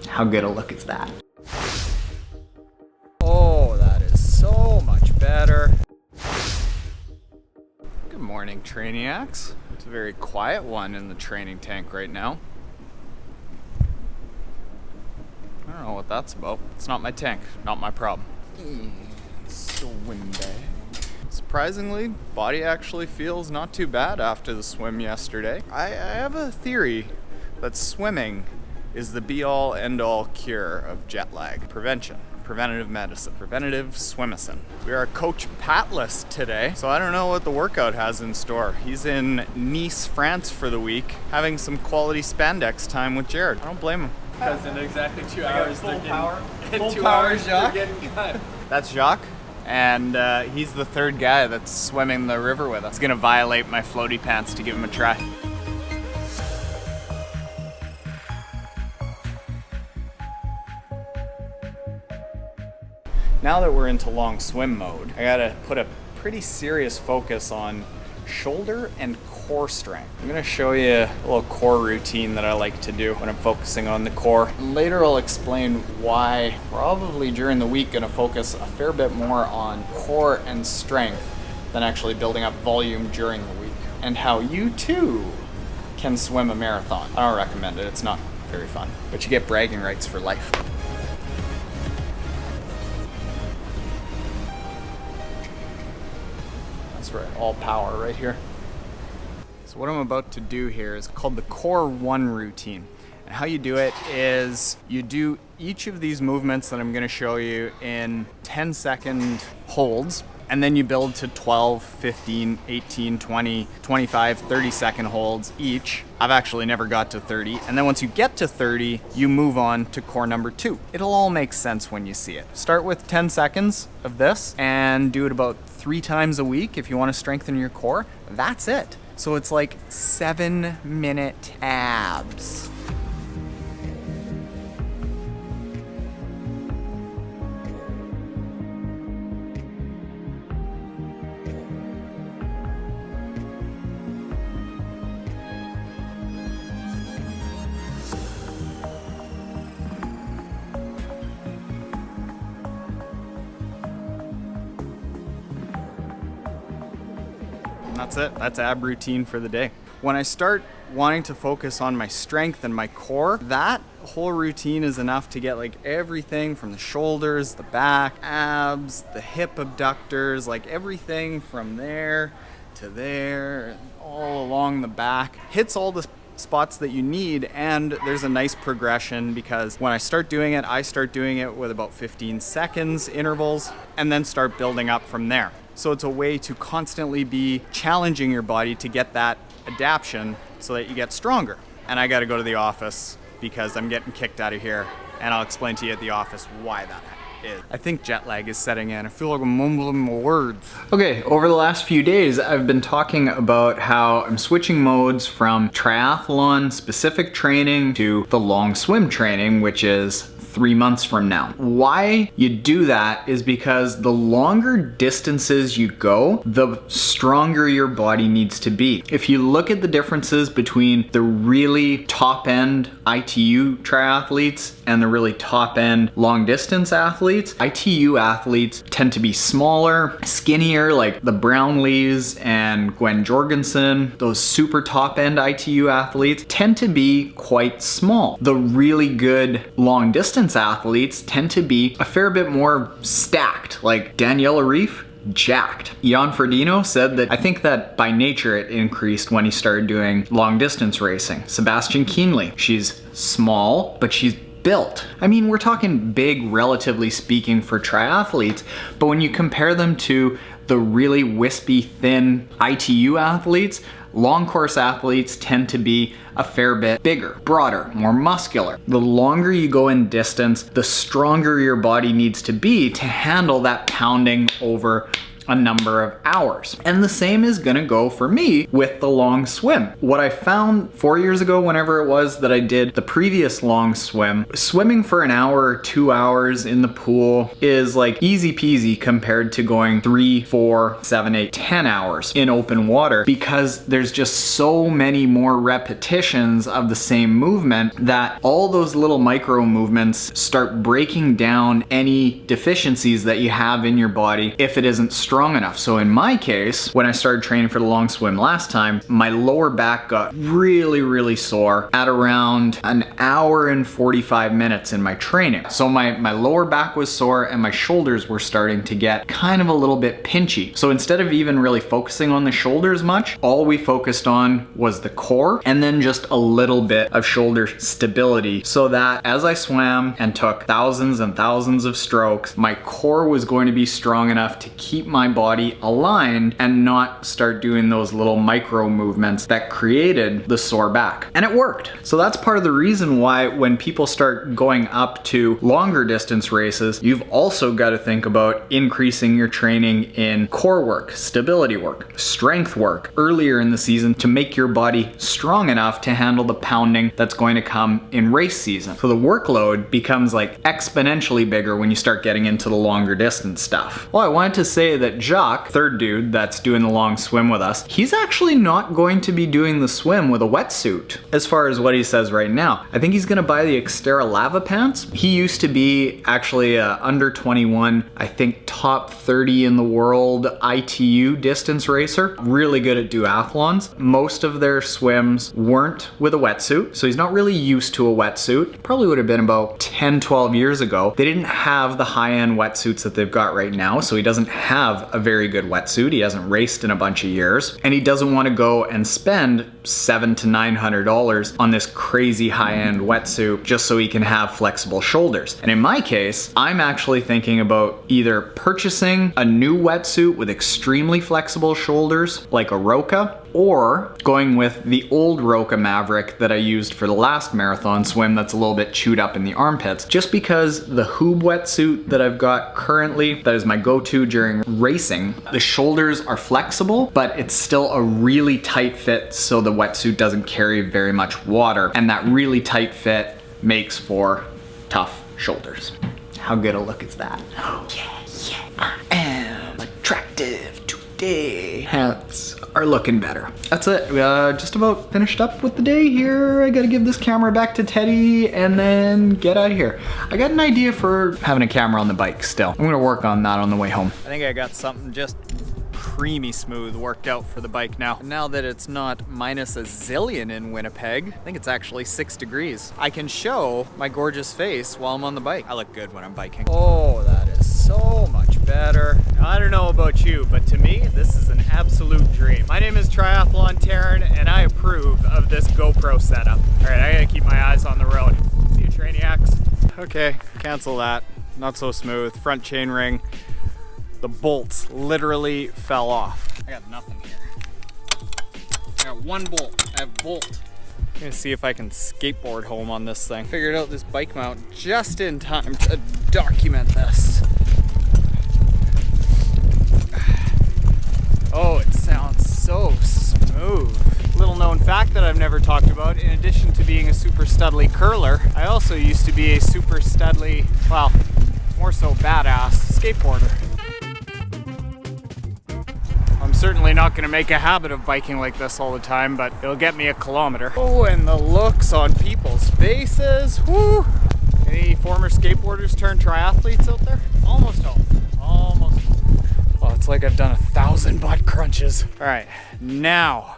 How good a look is that? Oh, that is so much better. Good morning, Trainiacs. It's a very quiet one in the training tank right now. I don't know what that's about. It's not my tank, not my problem. Swim bag. Surprisingly, body actually feels not too bad after the swim yesterday. I have a theory that swimming is the be-all, end-all cure of jet lag prevention. Preventative medicine, preventative swimicin. We are Coach Patless today, so I don't know what the workout has in store. He's in Nice, France for the week, having some quality spandex time with Jared. I don't blame him. Because in exactly 2 hours, full they're getting, power. in Full 2 power, hours, Jacques. they're getting cut. That's Jacques, and he's the third guy that's swimming the river with us. He's gonna violate my floaty pants to give him a try. Now that we're into long swim mode, I gotta put a pretty serious focus on shoulder and core strength. I'm gonna show you a little core routine that I like to do when I'm focusing on the core. Later I'll explain why probably during the week gonna focus a fair bit more on core and strength than actually building up volume during the week, and how you too can swim a marathon. I don't recommend it, it's not very fun, but you get bragging rights for life. Right, all power right here. So what I'm about to do here is called the Core 1 routine. And how you do it is you do each of these movements that I'm going to show you in 10-second holds, and then you build to 12, 15, 18, 20, 25, 30-second holds each. I've actually never got to 30. And then once you get to 30, you move on to core number 2. It'll all make sense when you see it. Start with 10 seconds of this and do it about 3 times a week if you want to strengthen your core. That's it. So it's like 7-minute abs. And that's it. That's ab routine for the day. When I start wanting to focus on my strength and my core, that whole routine is enough to get like everything from the shoulders, the back, abs, the hip abductors, like everything from there to there, all along the back. Hits all the spots that you need, and there's a nice progression because when I start doing it with about 15 seconds intervals and then start building up from there. So it's a way to constantly be challenging your body to get that adaptation so that you get stronger. And I gotta go to the office because I'm getting kicked out of here, and I'll explain to you at the office why that is. I think jet lag is setting in. I feel like I'm mumbling my words. Okay, over the last few days, I've been talking about how I'm switching modes from triathlon specific training to the long swim training, which is 3 months from now. Why you do that is because the longer distances you go, the stronger your body needs to be. If you look at the differences between the really top end ITU triathletes and the really top end long distance athletes, ITU athletes tend to be smaller, skinnier, like the Brownlees and Gwen Jorgensen. Those super top end ITU athletes tend to be quite small. The really good long distance athletes tend to be a fair bit more stacked, like Daniela Reef, jacked. Jan Frodeno said that I think that by nature it increased when he started doing long distance racing. Sebastian Kienle, she's small, but she's built. I mean, we're talking big, relatively speaking, for triathletes, but when you compare them to the really wispy, thin ITU athletes, long course athletes tend to be a fair bit bigger, broader, more muscular. The longer you go in distance, the stronger your body needs to be to handle that pounding over a number of hours. And the same is gonna go for me with the long swim. What I found 4 years ago, whenever it was that I did the previous long swim, swimming for an hour or 2 hours in the pool is like easy peasy compared to going 3, 4, 7, 8, 10 hours in open water, because there's just so many more repetitions of the same movement that all those little micro movements start breaking down any deficiencies that you have in your body if it isn't strong enough. So in my case, when I started training for the long swim last time, my lower back got really sore at around an hour and 45 minutes in my training. So my lower back was sore and my shoulders were starting to get kind of a little bit pinchy. So instead of even really focusing on the shoulders much, all we focused on was the core and then just a little bit of shoulder stability, so that as I swam and took thousands and thousands of strokes, my core was going to be strong enough to keep my body aligned and not start doing those little micro movements that created the sore back. And it worked. So that's part of the reason why when people start going up to longer distance races, you've also got to think about increasing your training in core work, stability work, strength work earlier in the season to make your body strong enough to handle the pounding that's going to come in race season. So the workload becomes like exponentially bigger when you start getting into the longer distance stuff. Well, I wanted to say that Jacques, third dude that's doing the long swim with us, he's actually not going to be doing the swim with a wetsuit as far as what he says right now. I think he's gonna buy the Xterra Lava pants. He used to be actually under 21, I think top 30 in the world ITU distance racer, really good at duathlons. Most of their swims weren't with a wetsuit, so he's not really used to a wetsuit. Probably would have been about 10, 12 years ago. They didn't have the high-end wetsuits that they've got right now, so he doesn't have a very good wetsuit. He hasn't raced in a bunch of years, and he doesn't want to go and spend $700 to $900 on this crazy high-end wetsuit just so he can have flexible shoulders. And in my case, I'm actually thinking about either purchasing a new wetsuit with extremely flexible shoulders like a Roka, or going with the old Roka Maverick that I used for the last marathon swim that's a little bit chewed up in the armpits. Just because the Hoob wetsuit that I've got currently, that is my go-to during racing, the shoulders are flexible, but it's still a really tight fit so the wetsuit doesn't carry very much water, and that really tight fit makes for tough shoulders. How good a look is that? Oh yeah, I am attractive today. Hats are looking better. That's it. Just about finished up with the day here. I gotta give this camera back to Teddy and then get out of here. I got an idea for having a camera on the bike still. I'm gonna work on that on the way home. I think I got something just creamy smooth worked out for the bike now. Now that it's not minus a zillion in Winnipeg, I think it's actually 6 degrees. I can show my gorgeous face while I'm on the bike. I look good when I'm biking. Oh, that is so much better. I don't know about you, but to me, this is an absolute dream. My name is Triathlon Taren, and I approve of this GoPro setup. All right, I gotta keep my eyes on the road. See you, Trainiacs. Okay, cancel that. Not so smooth. Front chain ring. The bolts literally fell off. I got nothing here. I got one bolt. I have bolt. I'm gonna see if I can skateboard home on this thing. Figured out this bike mount just in time to document this. Oh, it sounds so smooth. Little known fact that I've never talked about, in addition to being a super studly curler, I also used to be a super studly, well, more so badass skateboarder. I'm certainly not gonna make a habit of biking like this all the time, but it'll get me a kilometer. Oh, and the looks on people's faces, whoo! Any former skateboarders turned triathletes out there? Almost all, almost all. Oh, it's like I've done 1,000 butt crunches. All right, now